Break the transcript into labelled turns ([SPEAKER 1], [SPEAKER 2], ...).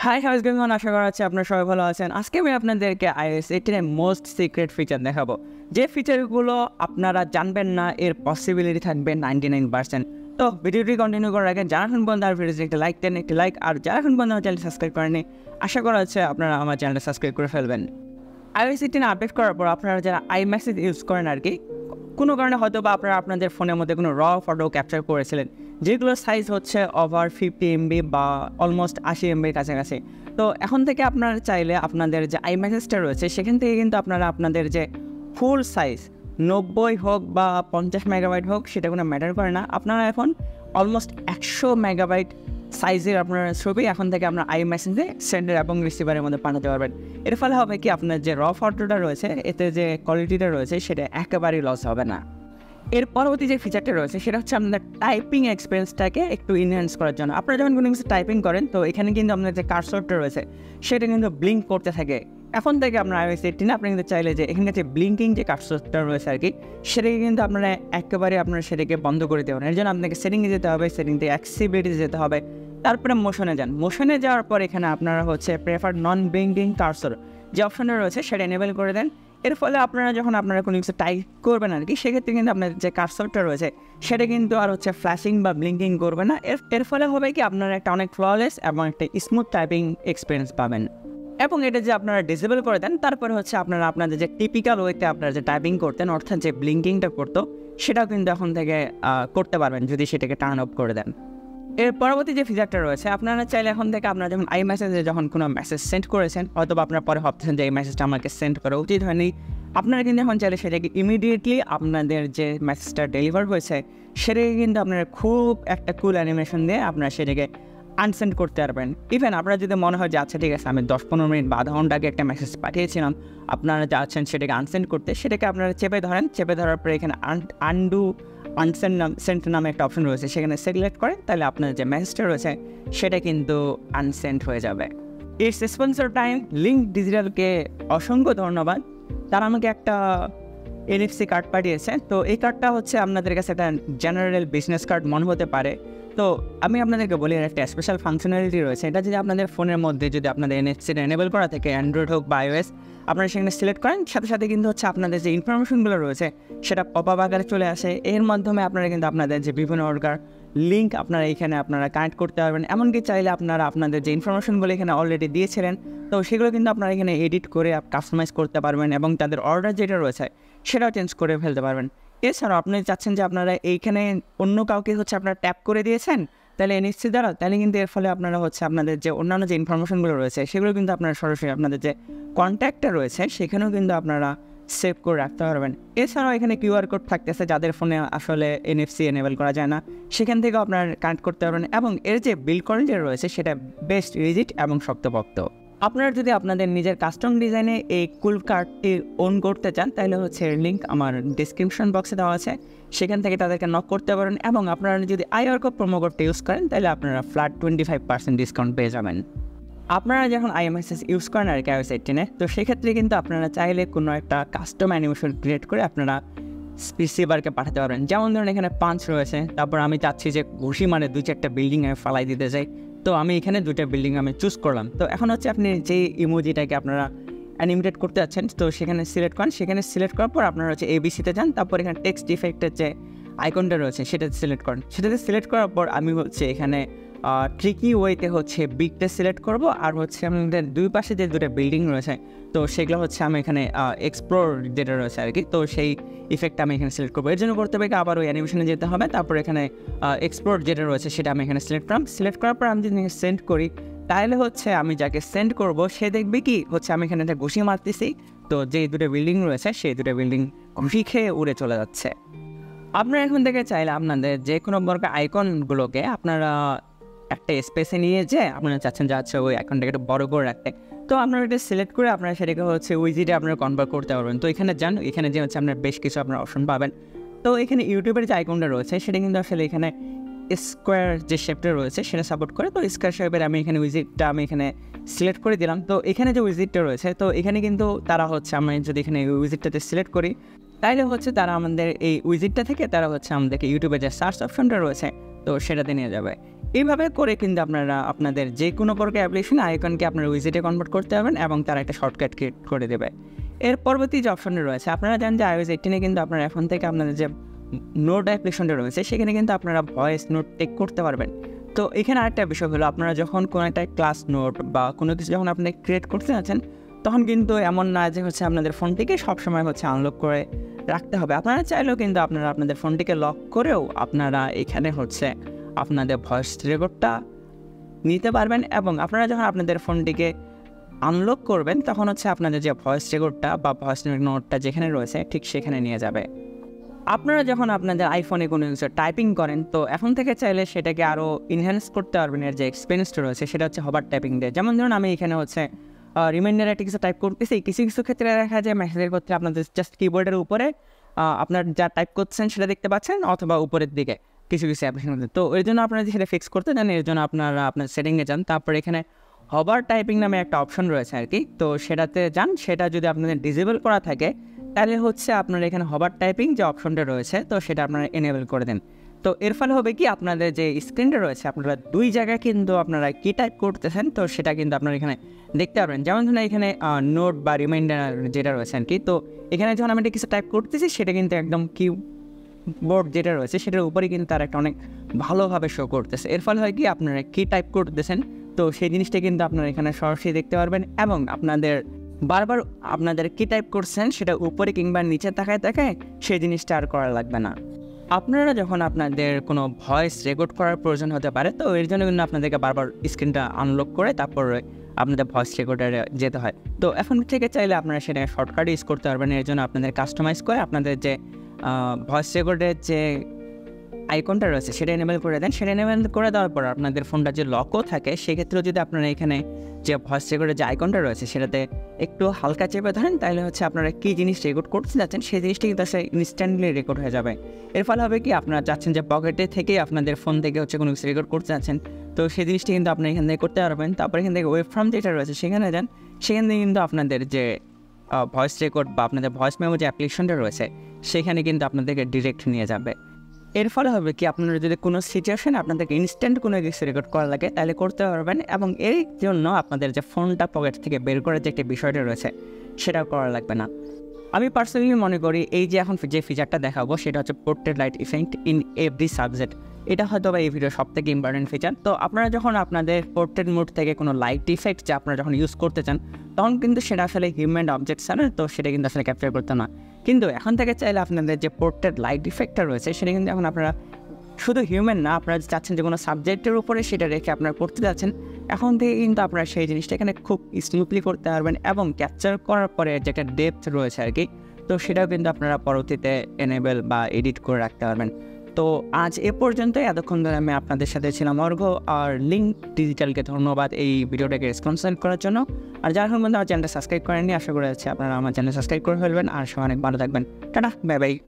[SPEAKER 1] High house going on, আশা করা যাচ্ছে আপনারা সবাই ভালো আছেন। আজকে আমি আপনাদেরকে iOS 18 এর মোস্ট সিক্রেট ফিচার দেখাবো, যে ফিচারগুলো আপনারা জানবেন না, এর পসিবিলিটি থাকবে 99%। তো ভিডিওটি কন্টিনিউ করার আগে যারা এখন পর্যন্ত আর ভিডিওটি একটা লাইক দেন, একটি লাইক, আর যারা এখন পর্যন্ত আমার চ্যানেল সাবস্ক্রাইব করেনি, আশা করা যাচ্ছে আপনারা আমার চ্যানেলটা সাবস্ক্রাইব করে ফেলবেন। iOS 18 আপডেট করার পর আপনারা যারা iMessage ইউজ করেন আর কি, কোনো কারণে হয়তো বা আপনারা আপনাদের ফোনের মধ্যে কোনো র ফটো ক্যাপচার করেছিলেন, যেগুলোর সাইজ হচ্ছে ওভার 50 MB বা অলমোস্ট 80 MBর কাছাকাছি। তো এখন থেকে আপনারা চাইলে আপনাদের যে iMessageটা রয়েছে সেখান থেকে কিন্তু আপনারা আপনাদের যে ফুল সাইজ 90 হোক বা 50 মেগাবাইট হোক, সেটা কোনো ম্যাটার করে না। আপনারা এখন অলমোস্ট 100 মেগাবাইট সাইজের আপনার ছবি এখন থেকে আপনার iMessage সেন্ডার এবং রিসিভারের মধ্যে পাঠাতে পারবেন। এর ফলে হবে কি, আপনার যে র ফটোটা রয়েছে এতে যে কোয়ালিটিটা রয়েছে সেটা একেবারেই লস হবে না। এর পরবর্তী যে ফিচারটা রয়েছে সেটা হচ্ছে আপনাদের টাইপিং এক্সপিরিয়েন্সটাকে একটু ইনহ্যান্স করার জন্য। আপনারা যখন কোনো কিছু টাইপিং করেন তো এখানে কিন্তু আপনার যে কার্সরটা রয়েছে সেটা কিন্তু ব্লিঙ্ক করতে থাকে। এখন থেকে আপনার iOS 18 আপনি কিন্তু চাইলে যে এখানে যে ব্লিঙ্কিং যে কার্সরটা রয়েছে আর কি, সেটাকে কিন্তু আপনারা একেবারে আপনারা সেটাকে বন্ধ করে দেবেন। এর জন্য আপনাকে সেটিংয়ে যেতে হবে, সেটিং থেকে অ্যাক্সেসিবিলিটি যেতে হবে, তারপরে মোশনে যান। মোশনে যাওয়ার পর এখানে আপনারা হচ্ছে প্রেফার নন ব্লিঙ্কিং কার্সর যে অপশনটা রয়েছে সেটা এনেবল করে দেন। এর ফলে আপনারা যখন আপনারা কোনো কিছু টাইপ করবেন আর কি, সেক্ষেত্রে কিন্তু আপনার যে কার্সরটা রয়েছে সেটা কিন্তু আর হচ্ছে ফ্ল্যাশিং বা ব্লিঙ্কিং করবে না। এর ফলে হবে কি, আপনারা একটা অনেক ফ্ললেস এবং একটা স্মুথ টাইপিং এক্সপিরিয়েন্স পাবেন। এবং এটা যে আপনারা ডিসেবল করে দেন, তারপরে হচ্ছে আপনারা আপনাদের যে টিপিক্যাল ওয়েতে আপনারা যে টাইপিং করতেন, অর্থাৎ যে ব্লিঙ্কিংটা করতো, সেটাও কিন্তু এখন থেকে করতে পারবেন যদি সেটাকে টার্ন অফ করে দেন। এর পরবর্তী যে ফিচারটা রয়েছে, আপনারা চাইলে এখন থেকে আপনারা যখন iMessage যখন কোনো মেসেজ সেন্ড করেছেন, হয়তো বা আপনারা পরে ভাবতেছেন যে এই মেসেজটা আমাকে সেন্ড করা উচিত হয়নি, আপনারা কিন্তু এখন চাইলে সেটাকে ইমিডিয়েটলি আপনাদের যে মেসেজটা ডেলিভার হয়েছে সেটাকে কিন্তু আপনারা খুব একটা কুল অ্যানিমেশন দিয়ে আপনারা সেটাকে আনসেন্ড করতে পারবেন। ইভেন আপনারা যদি মনে হয় যে আচ্ছা ঠিক আছে, আমি 10-15 মিনিট বা আধা ঘন্টা আগে একটা মেসেজ পাঠিয়েছিলাম, আপনারা যাচ্ছেন সেটাকে আনসেন্ড করতে, সেটাকে আপনারা চেপে ধরেন। চেপে ধরার পরে এখানে আনডু আনসেন্ড নামে একটা অপশন রয়েছে, সেখানে সিলেক্ট করেন, তাহলে আপনার যে মেসেজটা রয়েছে সেটা কিন্তু আনসেন্ড হয়ে যাবে। এই স্পন্সর টাইম লিঙ্ক ডিজিটালকে অসংখ্য ধন্যবাদ। তারা আমাকে একটা NFC কার্ড পাঠিয়েছে। তো এই কার্ডটা হচ্ছে আপনাদের কাছে একটা জেনারেল বিজনেস কার্ড মনে হতে পারে। তো আমি আপনাদেরকে বলি, এর একটা স্পেশাল ফাংশনালিটি রয়েছে। এটা যদি আপনাদের ফোনের মধ্যে যদি আপনাদের NFC-টা এনেবল করা থাকে, অ্যান্ড্রয়েড হোক বা iOS, আপনারা সেখানে সিলেক্ট করেন, সাথে সাথে কিন্তু হচ্ছে আপনাদের যে ইনফরমেশনগুলো রয়েছে সেটা পপআপ আকারে চলে আসে। এর মাধ্যমে আপনারা কিন্তু আপনাদের যে বিভিন্ন প্রকার লিঙ্ক আপনারা এখানে আপনারা কানেক্ট করতে পারবেন। এমনকি চাইলে আপনারা আপনাদের যে ইনফরমেশনগুলো এখানে অলরেডি দিয়েছিলেন, তো সেগুলো কিন্তু আপনারা এখানে এডিট করে কাস্টমাইজ করতে পারবেন এবং তাদের অর্ডার যেটা রয়েছে সেটাও চেঞ্জ করে ফেলতে পারবেন। এছাড়াও আপনি চাচ্ছেন যে আপনারা এইখানে অন্য কাউকে হচ্ছে আপনারা ট্যাপ করে দিয়েছেন তাহলে NFC দ্বারা, তাহলে কিন্তু এর ফলে আপনারা হচ্ছে আপনাদের যে অন্যান্য যে ইনফরমেশনগুলো রয়েছে সেগুলো কিন্তু আপনারা সরাসরি আপনাদের যে কন্ট্যাক্টটা রয়েছে সেখানেও কিন্তু আপনারা সেভ করে রাখতে পারবেন। এছাড়াও এখানে QR কোড থাকতেছে, যাদের ফোনে আসলে NFC এনেবল করা যায় না, সেখান থেকেও আপনারা কানেক্ট করতে পারবেন। এবং এর যে বিল্ড কোয়ালিটি রয়েছে সেটা বেস্ট রিজিট এবং শক্তপোক্ত। আপনারা যদি আপনাদের নিজের কাস্টম ডিজাইনে এই কুল কার্ডটি ওন করতে চান, তাহলে হচ্ছে এর লিঙ্ক আমার ডিসক্রিপশন বক্সে দেওয়া আছে, সেখান থেকে তাদেরকে নক করতে পারেন। এবং আপনারা যদি iORCO প্রোমো কোডটা ইউজ করেন তাহলে আপনারা ফ্ল্যাট 25% ডিসকাউন্ট পেয়ে যাবেন। আপনারা যখন iMessage ইউজ করেন আর কি iOS 18-এ, তো সেক্ষেত্রে কিন্তু আপনারা চাইলে কোনো একটা কাস্টম অ্যানিমেশন ক্রিয়েট করে আপনারা রিসিভারকে পাঠাতে পারবেন। যেমন ধরুন এখানে পাঞ্চ রয়েছে, তারপর আমি চাচ্ছি যে ঘুষি মানে 2-4টা বিল্ডিং আমি ফালাই দিতে চাই, তো আমি এখানে 2টা বিল্ডিং আমি চুজ করলাম। তো এখন হচ্ছে আপনি যেই ইমোজিটাকে আপনারা অ্যানিমেটেড করতে যাচ্ছেন, তো সেখানে সিলেক্ট করেন, সেখানে সিলেক্ট করার পর আপনারা হচ্ছে ABC-তে যান, তারপর এখানে টেক্সট ইফেক্টের যে আইকনটা রয়েছে সেটাতে সিলেক্ট করেন। সেটাতে সিলেক্ট করার পর আমি হচ্ছে এখানে ট্রিকি ওয়েতে হচ্ছে বিগটা সিলেক্ট করব, আর হচ্ছে আমাদের দুই পাশে যে 2টা বিল্ডিং রয়েছে তো সেগুলো হচ্ছে আমি এখানে এক্সপ্লোর যেটা রয়েছে আর কি, তো সেই ইফেক্টটা আমি এখানে সিলেক্ট করবো। এর জন্য করতে হবে আবার ওই অ্যানিমেশনে যেতে হবে, তারপর এখানে এক্সপ্লোর যেটা রয়েছে সেটা আমি এখানে সিলেক্ট করলাম। সিলেক্ট করার পর আমি যদি সেন্ড করি, তাহলে হচ্ছে আমি যাকে সেন্ড করব সে দেখবে কি হচ্ছে আমি এখানে একটা ঘুষি মারতেছি, তো যেই 2টা বিল্ডিং রয়েছে সেই 2টা বিল্ডিং ঘুষি খেয়ে উড়ে চলে যাচ্ছে। আপনারা এখন থেকে চাইলে আপনাদের যে কোনো প্রকার আইকনগুলোকে আপনারা একটা স্পেসে নিয়ে যে আপনারা চাচ্ছেন যে আচ্ছা ওই আইকনটাকে একটু বড় করে রাখতে, তো আপনারা এটা সিলেক্ট করে আপনারা সেটাকে হচ্ছে উইজিটে আপনারা কনভার্ট করতে পারবেন। তো এখানে যান, এখানে যে হচ্ছে আপনার বেশ কিছু আপনার অপশন পাবেন। তো এখানে ইউটিউবের যে আইকনটা রয়েছে সেটা কিন্তু আসলে এখানে স্কোয়ার যে শেপটা রয়েছে সেটা সাপোর্ট করে। তো স্কোয়ার শেপের আমি এখানে উইজিটটা আমি এখানে সিলেক্ট করে দিলাম। তো এখানে যে উইজিটটা রয়েছে, তো এখানে কিন্তু তারা হচ্ছে আমি যদি এখানে উইজিটটাতে সিলেক্ট করি, তাইলে হচ্ছে তারা আমাদের এই উইজিটটা থেকে তারা হচ্ছে আমাদেরকে ইউটিউবে যে সার্চ অপশনটা রয়েছে তো সেটাতে নিয়ে যাবে। এইভাবে করে কিন্তু আপনারা আপনাদের যে কোনো প্রকার অ্যাপ্লিকেশন আইকনকে আপনারা উইজেটে কনভার্ট করতে পারবেন এবং তারা একটা শর্টকাট ক্রিয়েট করে দেবে। এর পরবর্তী যে অপশনটা রয়েছে, আপনারা জানেন যে iOS 18 কিন্তু আপনারা এখন থেকে আপনাদের যে নোট অ্যাপ্লিকেশনটা রয়েছে সেখানে কিন্তু আপনারা ভয়েস নোট টেক করতে পারবেন। তো এখানে আরেকটা বিষয় হলো, আপনারা যখন কোনো একটা ক্লাস নোট বা কোনো কিছু যখন আপনি ক্রিয়েট করতে যাচ্ছেন তখন কিন্তু এমন না যে আপনাদের ফোনটিকে সবসময় আনলক করে রাখতে হবে। আপনারা চাইলেও কিন্তু আপনারা আপনাদের ফোনটিকে লক করেও আপনারা এখানে আপনাদের ভয়েস রেকর্ডটা নিতে পারবেন এবং আপনারা যখন আপনাদের ফোনটিকে আনলক করবেন তখন আপনাদের যে ভয়েস রেকর্ডটা বা ভয়েস নোটটা যেখানে রয়েছে ঠিক সেখানে নিয়ে যাবে। আপনারা যখন আপনাদের আইফোনে কোনো কিছু টাইপিং করেন তো এখন থেকে চাইলে সেটাকে আরও ইনহ্যান্স করতে পারবেন। এর যে এক্সপিরিয়েন্সটা রয়েছে সেটা হবার টাইপিং দিয়ে। যেমন ধরুন আমি এখানে রিমাইন্ডারে একটা কিছু টাইপ করতেছি, কিছু কিছু ক্ষেত্রে দেখা যায় মেসেজের ক্ষেত্রে আপনাদের জাস্ট কিবোর্ডের উপরে আপনার যা টাইপ করছেন সেটা দেখতে পাচ্ছেন অথবা উপরের দিকে কিছু কিছু অ্যাপ্লিকেশন। তো এর জন্য আপনারা সেটা ফিক্স করতে চান, এর জন্য আপনারা আপনার সেটিংয়ে যান, তারপরে এখানে হবার টাইপিং নামে একটা অপশন রয়েছে আর কি, তো সেটাতে যান। সেটা যদি আপনাদের ডিসেবল করা থাকে তাহলে আপনার এখানে হবার টাইপিং যে অপশনটা রয়েছে তো সেটা আপনারা এনেবল করে দেন। তো এর ফলে হবে কি, আপনাদের যে স্ক্রিনটা রয়েছে আপনারা দুই জায়গায় কিন্তু আপনারা কি টাইপ করতেছেন তো সেটা কিন্তু আপনারা এখানে দেখতে পারবেন। যেমন ধরুন এখানে নোট বা রিমাইন্ডার যেটা রয়েছে আর কি, তো এখানে যখন আমি কিছু টাইপ করতেছি সেটা কিন্তু একদম কিবোর্ড যেটা রয়েছে সেটার উপরে কিন্তু তার একটা অনেক ভালোভাবে শো করতেছে। এর ফলে হয় কি, আপনারা কি টাইপ করতেছেন তো সেই জিনিসটা কিন্তু আপনারা এখানে সরাসরি দেখতে পারবেন এবং আপনাদের বারবার আপনাদের কি টাইপ করছেন সেটা উপরে কিংবা নিচে তাকায় সেই জিনিসটা আর করা লাগবে না। আপনারা যখন আপনাদের কোনো ভয়েস রেকর্ড করার প্রয়োজন হতে পারে তো এর জন্য কিন্তু আপনাদেরকে বারবার স্ক্রিনটা আনলক করে তারপরে আপনাদের ভয়েস রেকর্ডারে যেতে হয়। তো এখন থেকে চাইলে আপনারা সেটা শর্টকাট ইউজ করতে পারবেন। এর জন্য আপনাদের কাস্টমাইজ করে আপনাদের যে ভয়েস রেকর্ডের যে আইকনটা রয়েছে সেটা এনেবল করে দেন। সেটা এনেবল করে দেওয়ার পর আপনাদের ফোনটা যে লকও থাকে সেক্ষেত্রেও যদি আপনারা এখানে যে ভয়েস রেকর্ডের যে আইকনটা রয়েছে সেটাতে একটু হালকা চেপে ধরেন তাহলে আপনারা কী জিনিস রেকর্ড করতে যাচ্ছেন সেই জিনিসটা কিন্তু ইনস্ট্যান্টলি রেকর্ড হয়ে যাবে। এর ফলে হবে কি, আপনারা চাচ্ছেন যে পকেটে থেকেই আপনাদের ফোন থেকে কোনো কিছু রেকর্ড করতে যাচ্ছেন তো সেই জিনিসটা কিন্তু আপনি এখান থেকে করতে পারবেন। তারপর এখান থেকে ওয়েব ফর্ম যেটা রয়েছে সেখানে যান, সেখান থেকে কিন্তু আপনাদের যে ভয়েস রেকর্ড বা আপনাদের ভয়েস মেমো যে অ্যাপ্লিকেশনটা রয়েছে সেখানে কিন্তু আপনাদেরকে ডিরেক্ট নিয়ে যাবে। এর ফলে হবে কি, আপনারা যদি কোনো সিচুয়েশানে আপনাদেরকে ইনস্ট্যান্ট কোনো কিছু রেকর্ড করা লাগে তাহলে করতে পারবেন এবং এর জন্য আপনাদের যে ফোনটা পকেট থেকে বের করার যে একটা বিষয়টা রয়েছে সেটাও করা লাগবে না। আমি পার্সোনালি মনে করি এই যে এখন যে ফিচারটা দেখাবো সেটা portrait light effect in every subject, এটা হয়তো বা এই ভিডিওর সবথেকে ইম্পর্টেন্ট ফিচার। তো আপনারা যখন আপনাদের পোর্ট্রেট মোড থেকে কোনো লাইট ইফেক্ট যে আপনারা যখন ইউজ করতে চান তখন কিন্তু সেটা হিউম্যান অবজেক্ট ছাড়া তো সেটা কিন্তু ক্যাপচার করতে না। কিন্তু এখন থেকে চাইলে আপনাদের যে পোর্ট্রেট লাইট ইফেক্টটা রয়েছে সেটা কিন্তু এখন আপনারা শুধু হিউম্যান না, আপনারা চাচ্ছেন যে কোনো সাবজেক্টের উপরে সেটা রেখে আপনারা করতে যাচ্ছেন, এখন থেকে কিন্তু আপনারা সেই জিনিসটা এখানে খুব স্মুথলি করতে পারবেন এবং ক্যাপচার করার পরে যে একটা ডেপথ রয়েছে আর কি, তো সেটাও কিন্তু আপনারা পরবর্তীতে এনেবল বা এডিট করে রাখতে পারবেন। তো আজ এ পর্যন্তই, এতক্ষণ ধরে আমি আপনাদের সাথে ছিলাম অর্ঘ আর লিঙ্ক ডিজিটালকে ধন্যবাদ এই ভিডিওটাকে রেসপন্সিবল করার জন্য। আর যারা এখন পর্যন্ত আমার চ্যানেলটা সাবস্ক্রাইব করেননি আশা করা যাচ্ছে আপনারা আমার চ্যানেল সাবস্ক্রাইব করে ফেলবেন। আর সবাই অনেক ভালো থাকবেন। Tata, bye bye.